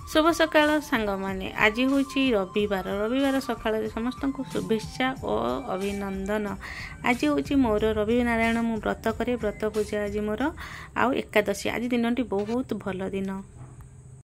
शुभ सकाळ सांग मैंने आज हूँ रविवार सकाल समस्त को शुभेच्छा और अभिनंदन। आज हूँ मोर रवि नारायण मु व्रत करे व्रत पूजा आज मोर आउ एकादशी। आज दिन टी बहुत भल दिन।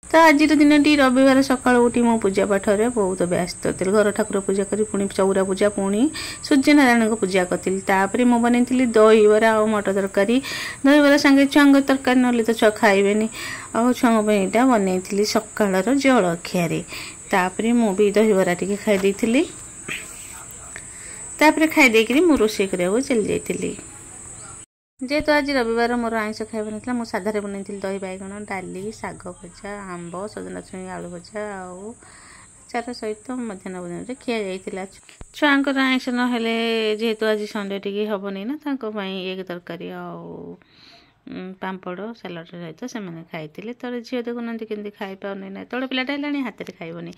तो आज दिन टी रविवार सकाल उठी मो पूजा पाठ रे बहुत व्यस्त थी। घर ठाकुर पूजा करी पुणी चौरा पूजा पुणी सूर्य नारायण को पूजा करी तापर मु बनई दही बरा और मटर तरकारी। दही बरा सांगे छुआ तरकारी ना तो छुआ खाइबेनी आ छुआ बनई सकाल जलखिया। तापर मु भी दही बरा टी खाई देती। तापर खाई मु रोषे करा चली जाइली। जेहेतु आज रविवार मोर आइंष खाइबा ना मुझे साधारे बनई दही बैगण डाली शाग भजा आंब सजना छुई आलू भजा आचार सहित मध्याह्न भोजन में खिया जाइला। छुआंकर आइंष ना जेहेतु आज संडे टी हेनी ना एक तरकारी पापड़ सालाड सहित से खाई तर झील देखुना केमती खाई पानी ना तोड़ पिलाटा है हाथ में खाइबनी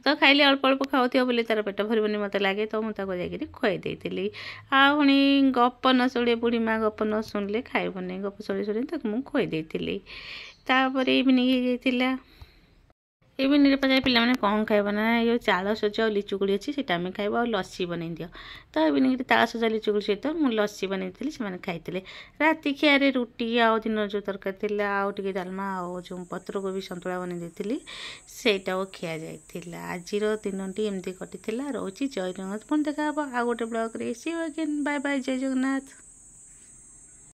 तो खाइले अल्प अल्प खाऊ बोली तार पेट भरबनी मत लगे तो मुझे जाकि खुई देती। पुणी गप न शुणे बुढ़ी माँ गप न शुणिले खाइबनी गप शुणी शुणी मुझे खुई देती। तापर इवनिंग जाइला इवनिंग पचारे पे कौन खाइब ना ये चाल सज और लिचुकुड़ी अच्छी से खाइब और लस्सी बनई दियो। तो इवनिंग ताल सजा लिचुकुड़ी सहित मुझे लस्सी बनई से खाई। राति खियारे रुटी आउ दिन जो तरकारी आउ टे डालमा आउ जो पत्र कोबी सतुला बनई देती सेटा खिया जाइला। आज दिन टी एमती कटी रोची जय जगन्नाथ। पुणी देखा आ गोटे ब्लॉग रे सी यू अगेन बाय बाय जय जगन्नाथ।